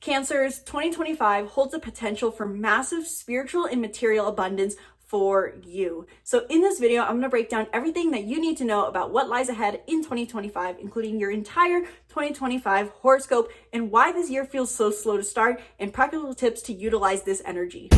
Cancer's 2025 holds the potential for massive spiritual and material abundance for you. So in this video, I'm going to break down everything that you need to know about what lies ahead in 2025, including your entire 2025 horoscope and why this year feels so slow to start and practical tips to utilize this energy.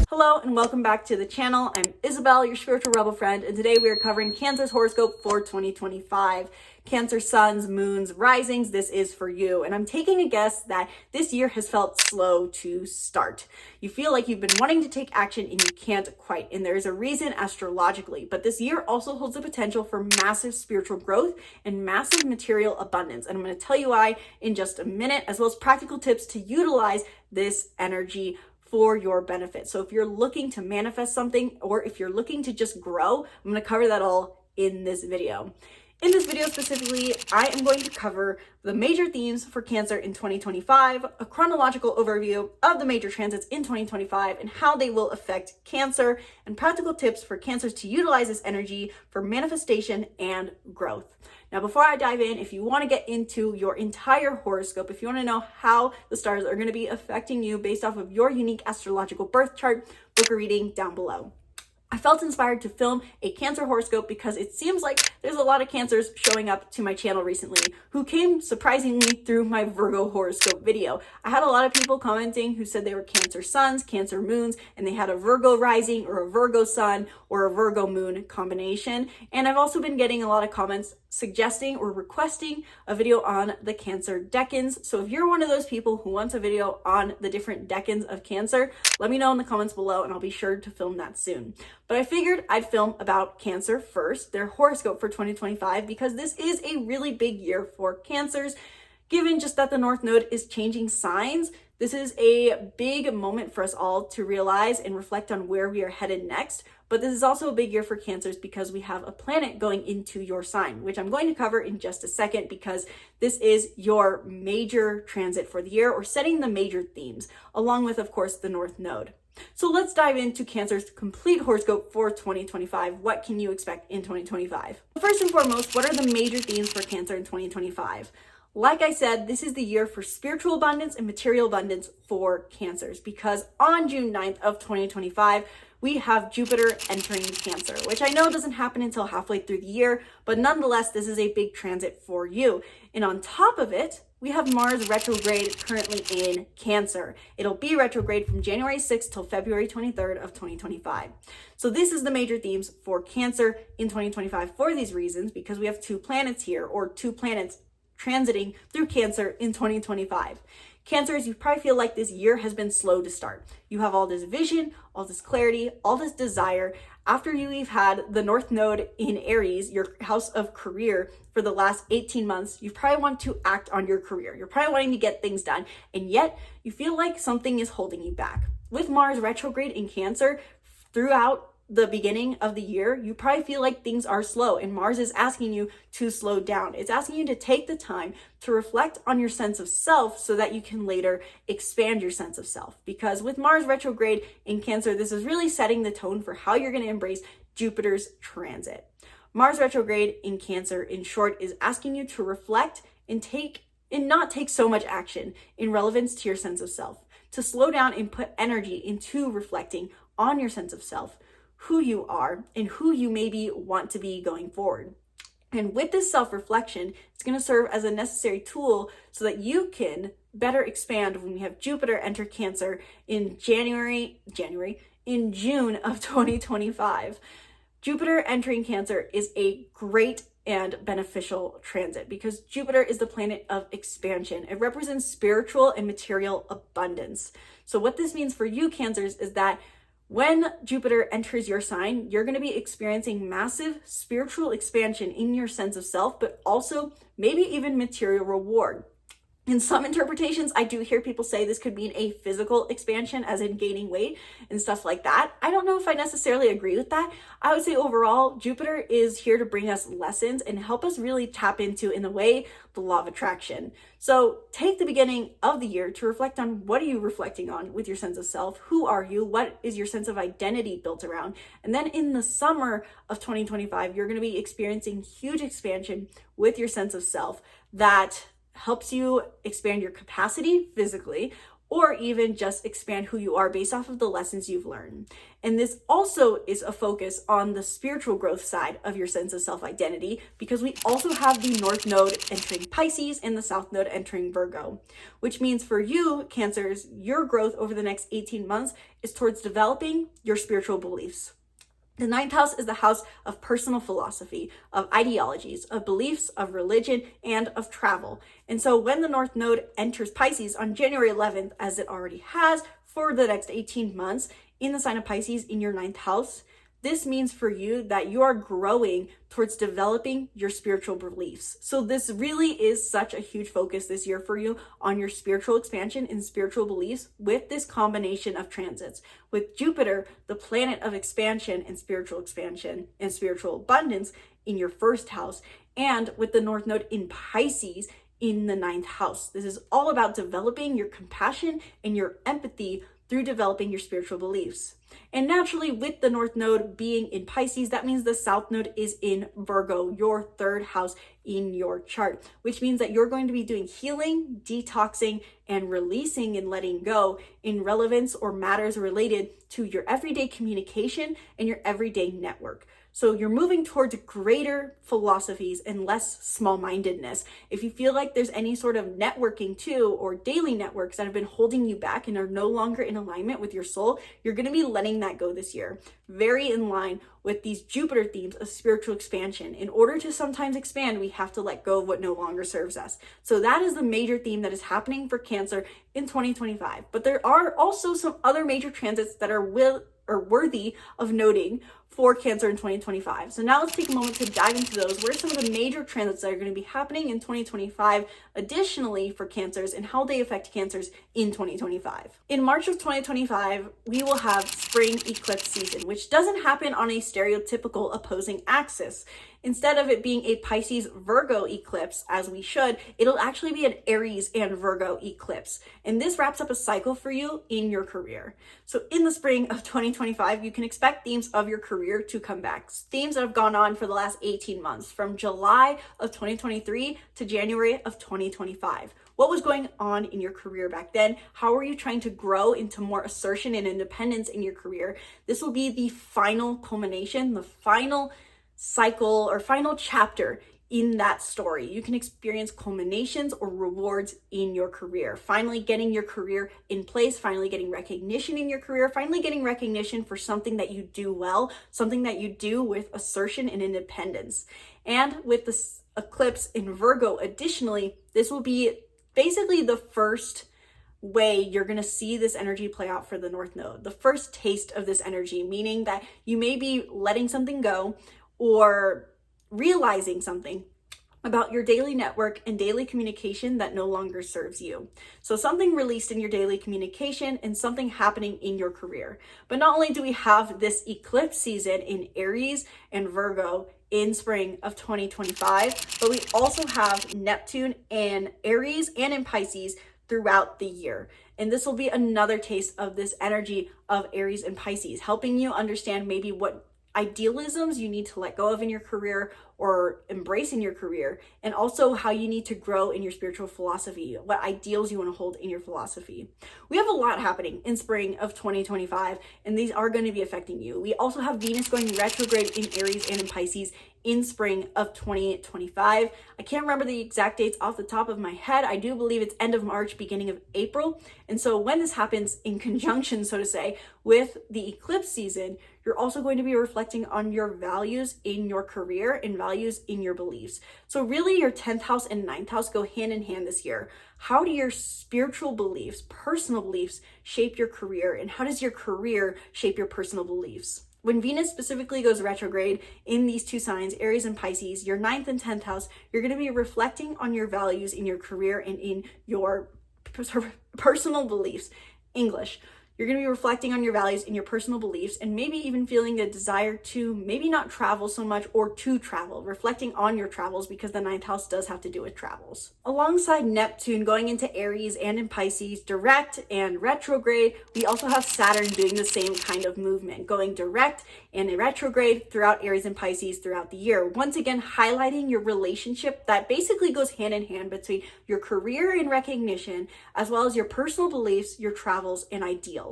Hello and welcome back to the channel. I'm Isabel, your spiritual rebel friend, and today we are covering Cancer's horoscope for 2025. Cancer suns, moons, risings, this is for you. And I'm taking a guess that this year has felt slow to start. You feel like you've been wanting to take action and you can't quite. And there's a reason astrologically, but this year also holds the potential for massive spiritual growth and massive material abundance. And I'm going to tell you why in just a minute, as well as practical tips to utilize this energy for your benefit. So if you're looking to manifest something, or if you're looking to just grow, I'm going to cover that all in this video. In this video specifically, I am going to cover the major themes for Cancer in 2025, a chronological overview of the major transits in 2025 and how they will affect Cancer, and practical tips for Cancers to utilize this energy for manifestation and growth. Now, before I dive in, if you want to get into your entire horoscope, if you want to know how the stars are going to be affecting you based off of your unique astrological birth chart, book a reading down below. I felt inspired to film a Cancer horoscope because it seems like there's a lot of Cancers showing up to my channel recently who came surprisingly through my Virgo horoscope video. I had a lot of people commenting who said they were Cancer suns, Cancer moons, and they had a Virgo rising or a Virgo sun or a Virgo moon combination. And I've also been getting a lot of comments suggesting or requesting a video on the Cancer decans. So if you're one of those people who wants a video on the different decans of Cancer, let me know in the comments below and I'll be sure to film that soon. But I figured I'd film about Cancer first, their horoscope for 2025, because this is a really big year for Cancers. Given just that the North Node is changing signs, this is a big moment for us all to realize and reflect on where we are headed next. But this is also a big year for Cancers because we have a planet going into your sign, which I'm going to cover in just a second because this is your major transit for the year, or setting the major themes, along with, of course, the North Node. So let's dive into Cancer's complete horoscope for 2025. What can you expect in 2025? First and foremost, what are the major themes for Cancer in 2025? Like I said, this is the year for spiritual abundance and material abundance for Cancers, because on June 9th of 2025, we have Jupiter entering Cancer, which I know doesn't happen until halfway through the year, but nonetheless, this is a big transit for you. And on top of it, we have Mars retrograde currently in Cancer. It'll be retrograde from January 6th till February 23rd of 2025. So this is the major themes for Cancer in 2025 for these reasons, because we have two planets here, or two planets transiting through Cancer in 2025. Cancers, you probably feel like this year has been slow to start. You have all this vision, all this clarity, all this desire. After you've had the North Node in Aries, your house of career, for the last 18 months, you probably want to act on your career. You're probably wanting to get things done, and yet you feel like something is holding you back. With Mars retrograde in Cancer throughout the beginning of the year, you probably feel like things are slow, and Mars is asking you to slow down. It's asking you to take the time to reflect on your sense of self so that you can later expand your sense of self. Because with Mars retrograde in Cancer, this is really setting the tone for how you're going to embrace Jupiter's transit. Mars retrograde in Cancer, in short, is asking you to reflect and not take so much action in relevance to your sense of self, to slow down and put energy into reflecting on your sense of self, who you are, and who you maybe want to be going forward. And with this self-reflection, it's going to serve as a necessary tool so that you can better expand when we have Jupiter enter Cancer in June of 2025. Jupiter entering Cancer is a great and beneficial transit because Jupiter is the planet of expansion. It represents spiritual and material abundance. So what this means for you, Cancers, is that when Jupiter enters your sign, you're going to be experiencing massive spiritual expansion in your sense of self, but also maybe even material reward. In some interpretations, I do hear people say this could mean a physical expansion, as in gaining weight and stuff like that. I don't know if I necessarily agree with that. I would say overall, Jupiter is here to bring us lessons and help us really tap into, in a way, the law of attraction. So take the beginning of the year to reflect on, what are you reflecting on with your sense of self? Who are you? What is your sense of identity built around? And then in the summer of 2025, you're going to be experiencing huge expansion with your sense of self that helps you expand your capacity physically, or even just expand who you are based off of the lessons you've learned. And this also is a focus on the spiritual growth side of your sense of self-identity, because we also have the North Node entering Pisces and the South Node entering Virgo, which means for you, Cancers, your growth over the next 18 months is towards developing your spiritual beliefs. The ninth house is the house of personal philosophy, of ideologies, of beliefs, of religion, and of travel. And so when the North Node enters Pisces on January 11th, as it already has for the next 18 months in the sign of Pisces in your ninth house, this means for you that you are growing towards developing your spiritual beliefs. So this really is such a huge focus this year for you on your spiritual expansion and spiritual beliefs, with this combination of transits. With Jupiter, the planet of expansion and spiritual abundance in your first house, and with the North Node in Pisces in the ninth house. This is all about developing your compassion and your empathy through developing your spiritual beliefs. And naturally, with the North Node being in Pisces, that means the South Node is in Virgo, your third house in your chart, which means that you're going to be doing healing, detoxing, and releasing and letting go in relevance or matters related to your everyday communication and your everyday network. So you're moving towards greater philosophies and less small-mindedness. If you feel like there's any sort of networking too, or daily networks that have been holding you back and are no longer in alignment with your soul, you're going to be letting that go this year. Very in line with these Jupiter themes of spiritual expansion. In order to sometimes expand, we have to let go of what no longer serves us. So that is the major theme that is happening for Cancer in 2025. But there are also some other major transits that are worthy of noting for Cancer in 2025. So now let's take a moment to dive into those. What are some of the major transits that are going to be happening in 2025 additionally for Cancers, and how they affect Cancers in 2025? In March of 2025, we will have spring eclipse season, which doesn't happen on a stereotypical opposing axis. Instead of it being a Pisces Virgo eclipse, as we should, it'll actually be an Aries and Virgo eclipse. And this wraps up a cycle for you in your career. So in the spring of 2025, you can expect themes of your career to come back. Themes that have gone on for the last 18 months, from July of 2023 to January of 2025. What was going on in your career back then? How are you trying to grow into more assertion and independence in your career? This will be the final culmination, the final cycle or final chapter in that story. You can experience culminations or rewards in your career. Finally getting your career in place, finally getting recognition in your career, finally getting recognition for something that you do well, something that you do with assertion and independence. And with this eclipse in Virgo, additionally, this will be basically the first way you're going to see this energy play out for the North Node. The first taste of this energy, meaning that you may be letting something go or realizing something about your daily network and daily communication that no longer serves you. So something released in your daily communication and something happening in your career. But not only do we have this eclipse season in Aries and Virgo in spring of 2025, but we also have Neptune in Aries and in Pisces throughout the year. And this will be another taste of this energy of Aries and Pisces, helping you understand maybe what idealisms you need to let go of in your career or embrace in your career, and also how you need to grow in your spiritual philosophy, what ideals you want to hold in your philosophy. We have a lot happening in spring of 2025, and these are going to be affecting you. We also have Venus going retrograde in Aries and in Pisces in spring of 2025. I can't remember the exact dates off the top of my head. I do believe it's end of March, beginning of April. And so when this happens in conjunction, so to say, with the eclipse season, you're also going to be reflecting on your values in your career and values in your beliefs. So really your 10th house and 9th house go hand in hand this year. How do your spiritual beliefs, personal beliefs shape your career? And how does your career shape your personal beliefs? When Venus specifically goes retrograde in these two signs, Aries and Pisces, your 9th and 10th house, you're going to be reflecting on your values in your career and in your personal beliefs. English. You're going to be reflecting on your values and your personal beliefs, and maybe even feeling a desire to maybe not travel so much, or to travel, reflecting on your travels, because the 9th house does have to do with travels. Alongside Neptune going into Aries and in Pisces, direct and retrograde, we also have Saturn doing the same kind of movement, going direct and in retrograde throughout Aries and Pisces throughout the year. Once again, highlighting your relationship that basically goes hand in hand between your career and recognition, as well as your personal beliefs, your travels, and ideals.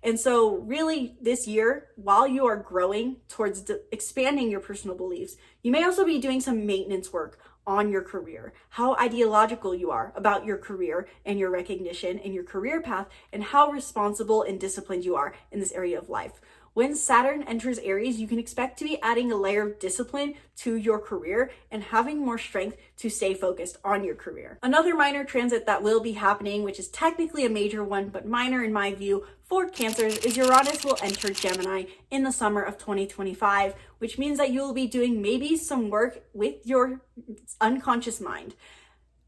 And so really this year, while you are growing towards expanding your personal beliefs, you may also be doing some maintenance work on your career, how ideological you are about your career and your recognition and your career path, and how responsible and disciplined you are in this area of life. When Saturn enters Aries, you can expect to be adding a layer of discipline to your career and having more strength to stay focused on your career. Another minor transit that will be happening, which is technically a major one, but minor in my view, for Cancers, is Uranus will enter Gemini in the summer of 2025, which means that you will be doing maybe some work with your unconscious mind.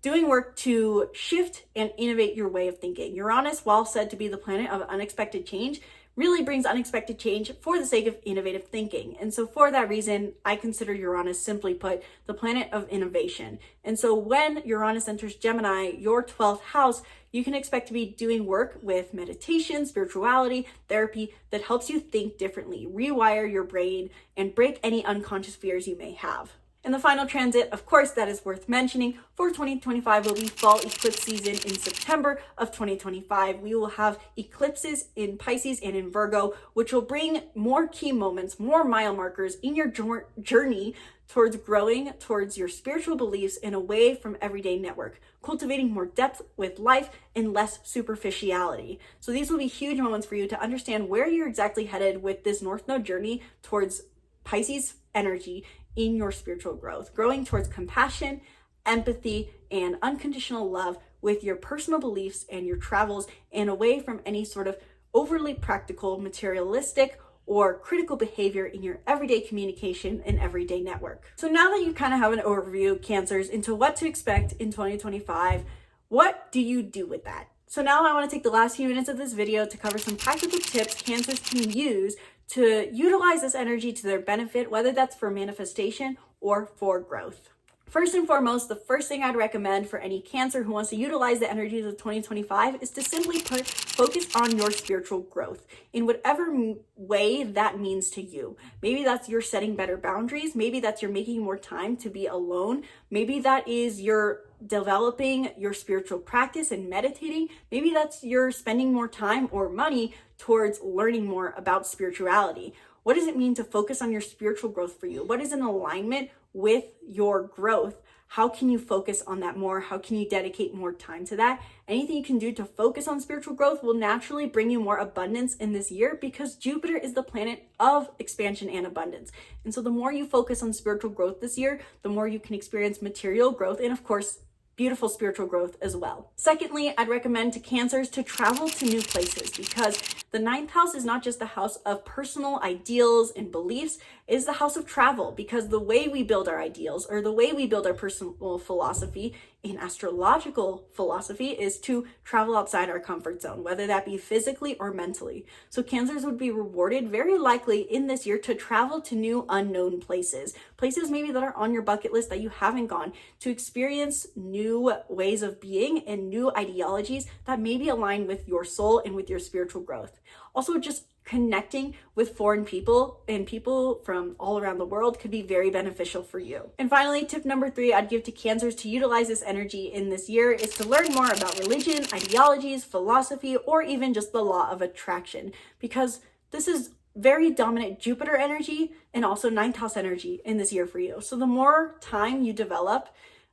Doing work to shift and innovate your way of thinking. Uranus, while said to be the planet of unexpected change, really brings unexpected change for the sake of innovative thinking. And so for that reason, I consider Uranus, simply put, the planet of innovation. And so when Uranus enters Gemini, your 12th house, you can expect to be doing work with meditation, spirituality, therapy that helps you think differently, rewire your brain, and break any unconscious fears you may have. And the final transit, of course, that is worth mentioning for 2025 will be fall eclipse season in September of 2025. We will have eclipses in Pisces and in Virgo, which will bring more key moments, more mile markers in your journey towards growing towards your spiritual beliefs and away from everyday network, cultivating more depth with life and less superficiality. So these will be huge moments for you to understand where you're exactly headed with this North Node journey towards Pisces energy in your spiritual growth, growing towards compassion, empathy, and unconditional love with your personal beliefs and your travels, and away from any sort of overly practical, materialistic, or critical behavior in your everyday communication and everyday network. So now that you kind of have an overview, Cancers, into what to expect in 2025, what do you do with that? So now I want to take the last few minutes of this video to cover some practical tips Cancers can use to utilize this energy to their benefit, whether that's for manifestation or for growth. First and foremost, the first thing I'd recommend for any Cancer who wants to utilize the energies of 2025 is to simply focus on your spiritual growth in whatever way that means to you. Maybe that's you're setting better boundaries. Maybe that's you're making more time to be alone. Maybe that is you're developing your spiritual practice and meditating. Maybe that's you're spending more time or money towards learning more about spirituality. What does it mean to focus on your spiritual growth for you? What is in alignment with your growth? How can you focus on that more? How can you dedicate more time to that? Anything you can do to focus on spiritual growth will naturally bring you more abundance in this year, because Jupiter is the planet of expansion and abundance. And so the more you focus on spiritual growth this year, the more you can experience material growth and, of course, beautiful spiritual growth as well. Secondly, I'd recommend to Cancers to travel to new places, because the 9th house is not just the house of personal ideals and beliefs, it is the house of travel, because the way we build our ideals, or the way we build our personal philosophy in astrological philosophy, is to travel outside our comfort zone, whether that be physically or mentally. So Cancers would be rewarded very likely in this year to travel to new unknown places maybe that are on your bucket list that you haven't gone, to experience new ways of being and new ideologies that maybe align with your soul and with your spiritual growth. Also, just connecting with foreign people and people from all around the world could be very beneficial for you. And finally, tip number 3 I'd give to Cancers to utilize this energy in this year is to learn more about religion, ideologies, philosophy, or even just the law of attraction, because this is very dominant Jupiter energy and also 9th house energy in this year for you. So the more time you develop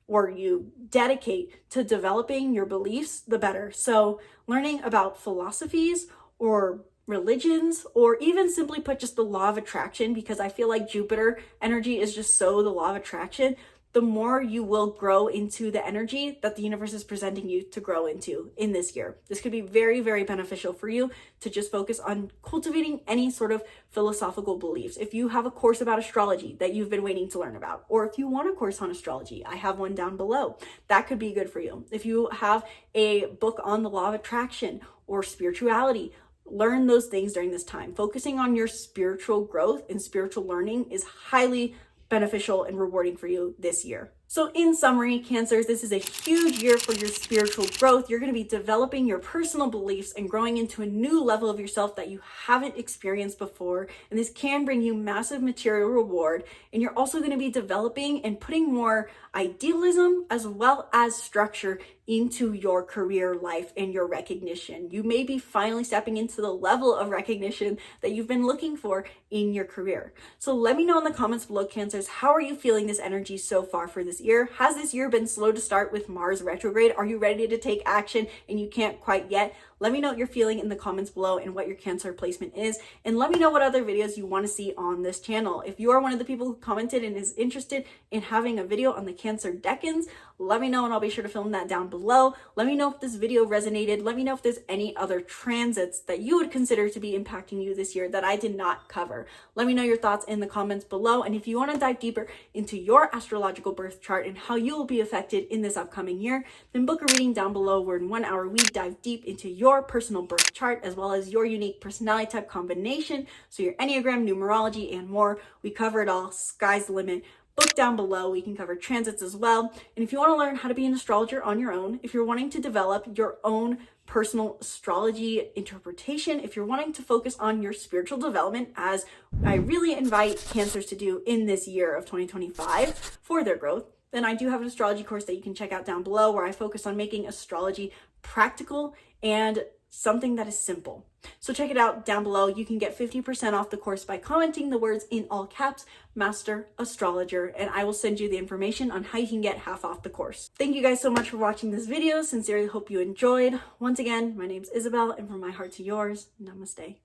or you dedicate to developing your beliefs, the better. So learning about philosophies or religions, or even simply put just the law of attraction, because I feel like Jupiter energy is just so the law of attraction. the more you will grow into the energy that the universe is presenting you to grow into in this year. This could be very, very beneficial for you to just focus on cultivating any sort of philosophical beliefs. If you have a course about astrology that you've been waiting to learn about, or if you want a course on astrology, I have one down below. That could be good for you. If you have a book on the law of attraction or spirituality, learn those things during this time. Focusing on your spiritual growth and spiritual learning is highly beneficial and rewarding for you this year. So in summary, Cancers, this is a huge year for your spiritual growth. You're going to be developing your personal beliefs and growing into a new level of yourself that you haven't experienced before. And this can bring you massive material reward. And you're also going to be developing and putting more idealism as well as structure into your career life and your recognition. You may be finally stepping into the level of recognition that you've been looking for in your career. So let me know in the comments below, Cancers, how are you feeling this energy so far for this year? Has this year been slow to start with Mars retrograde? Are you ready to take action and you can't quite yet? Let me know what you're feeling in the comments below and what your Cancer placement is. And let me know what other videos you want to see on this channel. If you are one of the people who commented and is interested in having a video on the Cancer decans, let me know and I'll be sure to film that down below. Let me know if this video resonated. Let me know if there's any other transits that you would consider to be impacting you this year that I did not cover. Let me know your thoughts in the comments below. And if you want to dive deeper into your astrological birth chart and how you will be affected in this upcoming year, then book a reading down below where in 1 hour we dive deep into your personal birth chart as well as your unique personality type combination, so your Enneagram, numerology, and more. We cover it all. Sky's the limit. Book down below. We can cover transits as well. And if you want to learn how to be an astrologer on your own, if you're wanting to develop your own personal astrology interpretation, if you're wanting to focus on your spiritual development, as I really invite Cancers to do in this year of 2025 for their growth, then I do have an astrology course that you can check out down below where I focus on making astrology practical and something that is simple. So check it out down below. You can get 50% off the course by commenting the words in all caps, Master Astrologer, and I will send you the information on how you can get half off the course. Thank you guys so much for watching this video. Sincerely hope you enjoyed. Once again, my name's Isabel, and from my heart to yours, namaste.